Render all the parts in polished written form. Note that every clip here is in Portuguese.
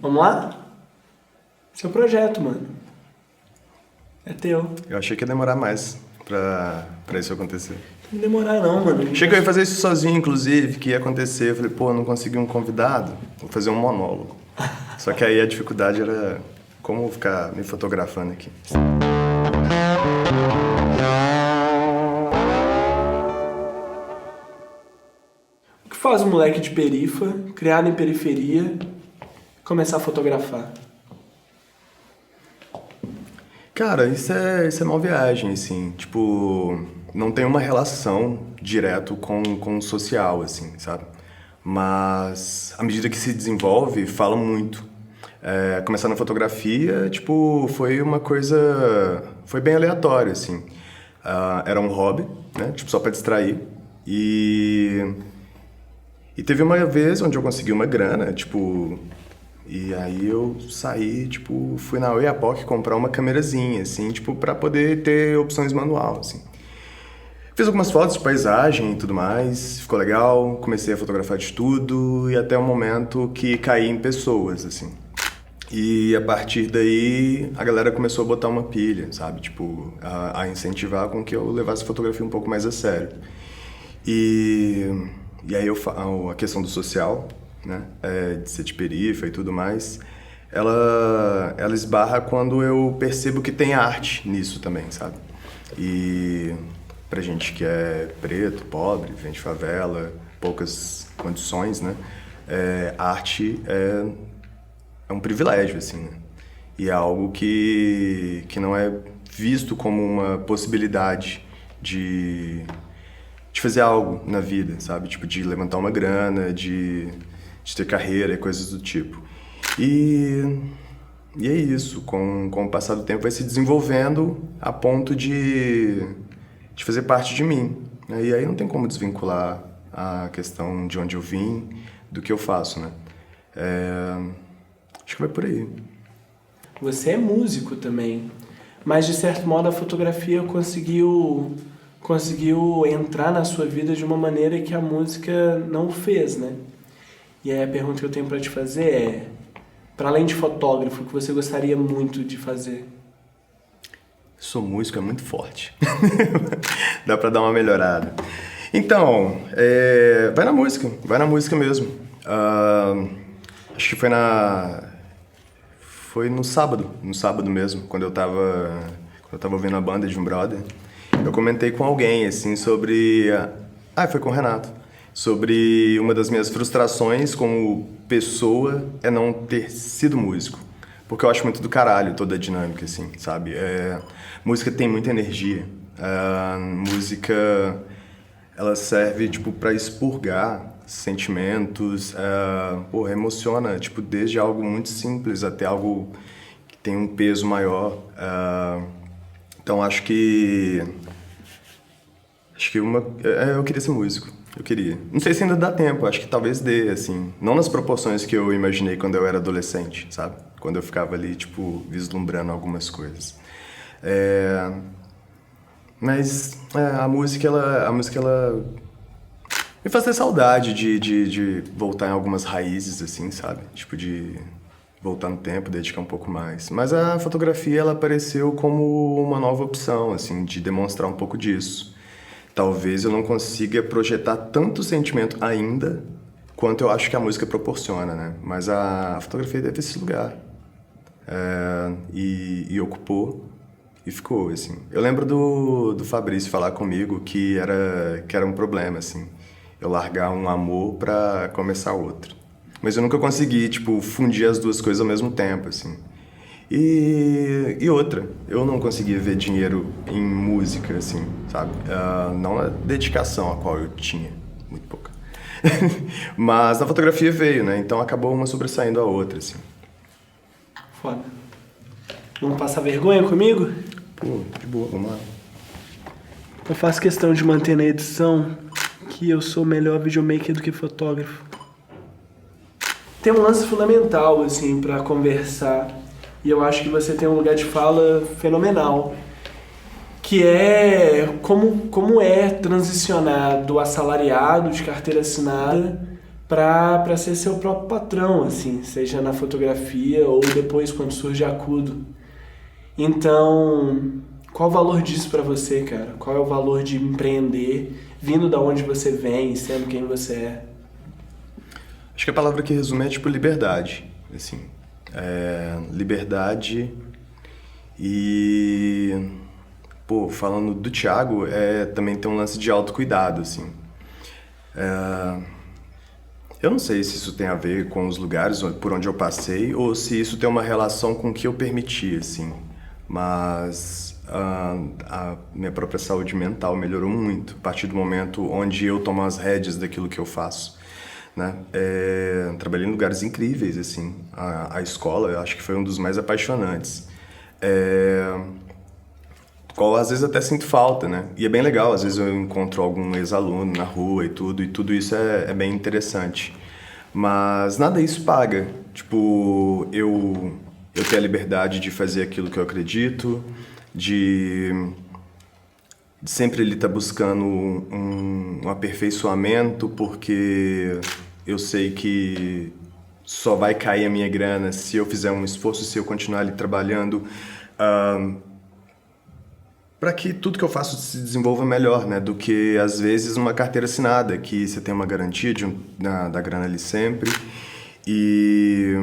Vamos lá? Seu projeto, mano. É teu. Eu achei que ia demorar mais pra isso acontecer. Não demorar não, mano. Achei que eu ia fazer isso sozinho, inclusive, que ia acontecer. Eu falei, pô, não consegui um convidado, vou fazer um monólogo. Só que aí a dificuldade era como ficar me fotografando aqui. O que faz um moleque de perifa, criado em periferia, começar a fotografar? Cara, isso é uma viagem, assim. Tipo, não tem uma relação direto com o social, assim, sabe? Mas, à medida que se desenvolve, fala muito. Começar na fotografia, tipo, foi uma coisa... Foi bem aleatório, assim. Era um hobby, né? Tipo, só pra distrair. E teve uma vez onde eu consegui uma grana, tipo... E aí eu saí, tipo, fui na Oiapoque comprar uma câmerazinha, assim, tipo, pra poder ter opções manual, assim. Fiz algumas fotos de paisagem e tudo mais, ficou legal, comecei a fotografar de tudo e até o momento que caí em pessoas, assim. E a partir daí a galera começou a botar uma pilha, sabe? Tipo, a incentivar com que eu levasse a fotografia um pouco mais a sério. E aí a questão do social, né? De ser de perifa e tudo mais, ela esbarra quando eu percebo que tem arte nisso também, sabe? E pra gente que é preto, pobre, vem de favela, poucas condições, né? Arte é um privilégio, assim, né? E é algo que não é visto como uma possibilidade de fazer algo na vida, sabe? Tipo, de levantar uma grana, de ter carreira e coisas do tipo. E é isso, com o passar do tempo vai se desenvolvendo a ponto de fazer parte de mim, né? E aí não tem como desvincular a questão de onde eu vim do que eu faço, né? Acho que vai por aí. Você é músico também, mas de certo modo a fotografia conseguiu entrar na sua vida de uma maneira que a música não fez, né? E aí a pergunta que eu tenho pra te fazer é, para além de fotógrafo, o que você gostaria muito de fazer? Sou músico, é muito forte. Dá pra dar uma melhorada. Então, vai na música mesmo. Acho que foi no sábado mesmo, quando eu tava ouvindo a banda de um brother. Eu comentei com alguém, assim, sobre... foi com o Renato. Sobre uma das minhas frustrações como pessoa é não ter sido músico. Porque eu acho muito do caralho toda a dinâmica, assim, sabe? Música tem muita energia. Música, ela serve, tipo, pra expurgar sentimentos. Emociona, tipo, desde algo muito simples até algo que tem um peso maior. Então, acho que eu queria ser músico. Eu queria. Não sei se ainda dá tempo, acho que talvez dê, assim. Não nas proporções que eu imaginei quando eu era adolescente, sabe? Quando eu ficava ali, tipo, vislumbrando algumas coisas. Mas a música, ela me faz ter saudade de voltar em algumas raízes, assim, sabe? Tipo, de voltar no tempo, dedicar um pouco mais. Mas a fotografia, ela apareceu como uma nova opção, assim, de demonstrar um pouco disso. Talvez eu não consiga projetar tanto sentimento ainda quanto eu acho que a música proporciona, né? Mas a fotografia teve esse lugar. E ocupou e ficou, assim. Eu lembro do Fabrício falar comigo que era um problema, assim. Eu largar um amor pra começar outro. Mas eu nunca consegui, tipo, fundir as duas coisas ao mesmo tempo, assim. E outra, eu não conseguia ver dinheiro em música, assim, sabe? Não a dedicação a qual eu tinha, muito pouca. Mas a fotografia veio, né? Então acabou uma sobressaindo a outra, assim. Foda. Vamos passar vergonha comigo? Pô, de boa, vamos lá. Eu faço questão de manter na edição que eu sou melhor videomaker do que fotógrafo. Tem um lance fundamental, assim, pra conversar. E eu acho que você tem um lugar de fala fenomenal, que é como é transicionar do assalariado de carteira assinada para ser seu próprio patrão, assim, seja na fotografia ou depois quando surge a Kudo. Então, qual o valor disso para você, cara? Qual é o valor de empreender, vindo da onde você vem, sendo quem você é? Acho que a palavra que resume é tipo liberdade, assim. Liberdade e... Pô, falando do Thiago, também tem um lance de autocuidado, assim. Eu não sei se isso tem a ver com os lugares por onde eu passei ou se isso tem uma relação com o que eu permiti, assim. Mas a minha própria saúde mental melhorou muito a partir do momento onde eu tomo as rédeas daquilo que eu faço, né? Trabalhei em lugares incríveis, assim. A escola, eu acho que foi um dos mais apaixonantes. Qual às vezes até sinto falta, né? E é bem legal, às vezes eu encontro algum ex-aluno na rua e tudo isso é bem interessante. Mas nada isso paga. Tipo, eu ter a liberdade de fazer aquilo que eu acredito, de sempre ele estar buscando um aperfeiçoamento, porque eu sei que só vai cair a minha grana se eu fizer um esforço, se eu continuar ali trabalhando, para que tudo que eu faço se desenvolva melhor, né? Do que, às vezes, uma carteira assinada, que você tem uma garantia da grana ali sempre. E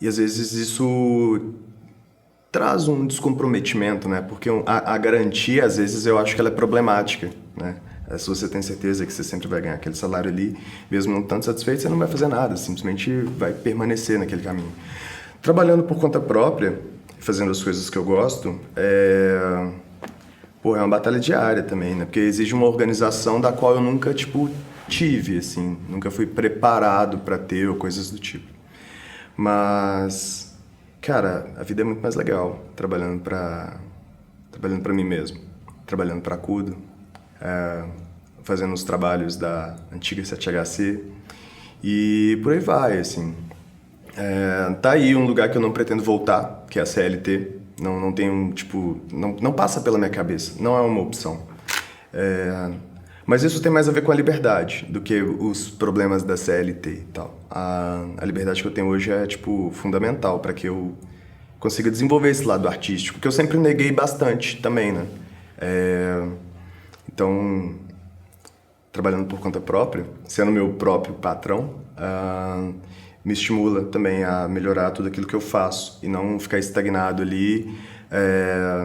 às vezes isso traz um descomprometimento, né? Porque a garantia, às vezes, eu acho que ela é problemática, né? Se você tem certeza que você sempre vai ganhar aquele salário ali, mesmo não tanto satisfeito, você não vai fazer nada, simplesmente vai permanecer naquele caminho. Trabalhando por conta própria, fazendo as coisas que eu gosto, é uma batalha diária também, né? Porque exige uma organização da qual eu nunca, tive, assim. Nunca fui preparado para ter ou coisas do tipo. Mas, cara, a vida é muito mais legal trabalhando para mim mesmo. Trabalhando para a Kudo, fazendo os trabalhos da antiga 7HC e por aí vai, assim. Tá aí um lugar que eu não pretendo voltar, que é a CLT. Não tenho, não passa pela minha cabeça, não é uma opção. Mas isso tem mais a ver com a liberdade do que os problemas da CLT e tal. A liberdade que eu tenho hoje é, fundamental para que eu consiga desenvolver esse lado artístico, que eu sempre neguei bastante também, né? Então, trabalhando por conta própria, sendo meu próprio patrão, me estimula também a melhorar tudo aquilo que eu faço e não ficar estagnado ali,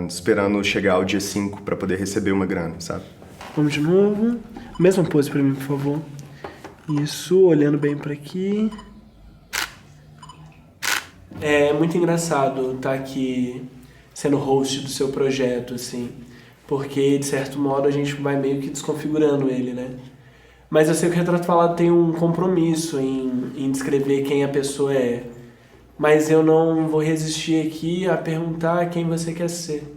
esperando chegar ao dia 5 para poder receber uma grana, sabe? Vamos de novo. Mesma pose para mim, por favor. Isso, olhando bem para aqui. É muito engraçado estar aqui sendo host do seu projeto, assim, porque, de certo modo, a gente vai meio que desconfigurando ele, né? Mas eu sei que o Retrato Falado tem um compromisso em descrever quem a pessoa é. Mas eu não vou resistir aqui a perguntar quem você quer ser.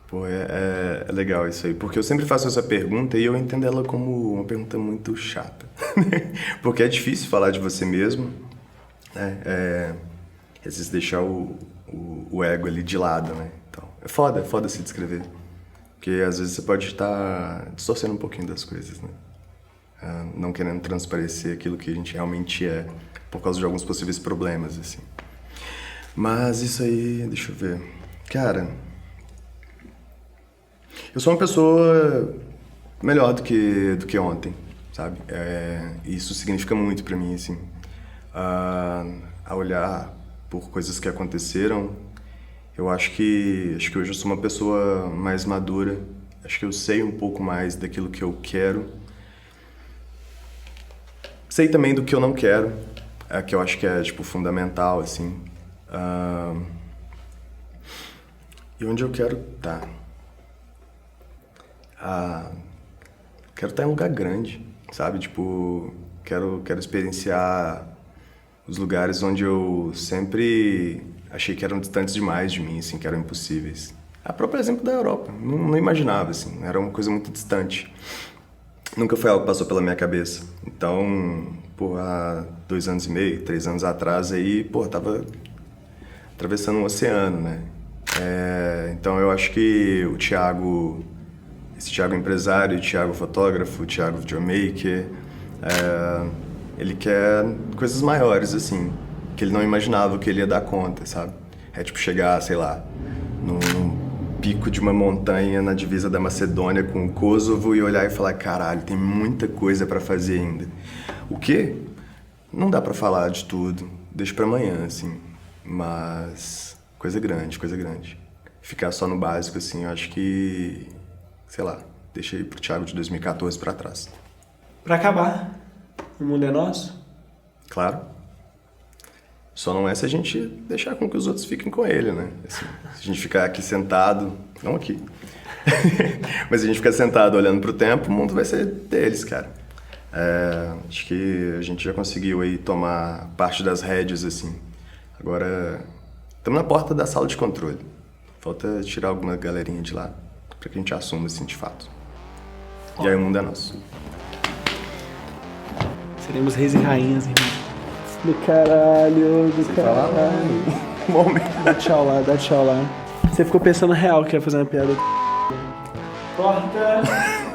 Pô, é legal isso aí, porque eu sempre faço essa pergunta e eu entendo ela como uma pergunta muito chata. Porque é difícil falar de você mesmo, né? Às vezes deixar o ego ali de lado, né? Então, é foda se descrever. Porque às vezes você pode estar distorcendo um pouquinho das coisas, né? Não querendo transparecer aquilo que a gente realmente é, por causa de alguns possíveis problemas, assim. Mas isso aí, deixa eu ver. Cara, eu sou uma pessoa melhor do que ontem, sabe? Isso significa muito pra mim, assim. A olhar por coisas que aconteceram, eu acho que hoje eu sou uma pessoa mais madura. Acho que eu sei um pouco mais daquilo que eu quero. Sei também do que eu não quero, que eu acho que é, fundamental, assim. E onde eu quero estar? Quero estar em um lugar grande, sabe? Quero experienciar os lugares onde eu sempre achei que eram distantes demais de mim, assim, que eram impossíveis. A própria exemplo da Europa, não imaginava, assim, era uma coisa muito distante. Nunca foi algo que passou pela minha cabeça. Então, há 2 anos e meio, 3 anos atrás aí, tava atravessando um oceano, né? Então eu acho que o Thiago Esse Thiago empresário, Thiago fotógrafo, Thiago videomaker, ele quer coisas maiores, assim, que ele não imaginava que ele ia dar conta, sabe? É tipo chegar, sei lá, num pico de uma montanha na divisa da Macedônia com o Kosovo e olhar e falar, caralho, tem muita coisa pra fazer ainda. O quê? Não dá pra falar de tudo, deixa pra amanhã, assim, mas coisa grande, coisa grande. Ficar só no básico, assim, eu acho que, sei lá, deixei pro Thiago de 2014 pra trás. Pra acabar, o mundo é nosso? Claro. Só não é se a gente deixar com que os outros fiquem com ele, né? Assim, se a gente ficar aqui sentado, não aqui, mas se a gente ficar sentado olhando pro tempo, o mundo vai ser deles, cara. Acho que a gente já conseguiu aí tomar parte das rédeas, assim. Agora, estamos na porta da sala de controle. Falta tirar alguma galerinha de lá, pra que a gente assuma, assim, de fato. E aí o mundo é nosso. Seremos reis e rainhas, irmão. Do caralho, do caralho. Momento. Dá tchau lá, dá tchau lá. Você ficou pensando real que ia fazer uma piada. Corta!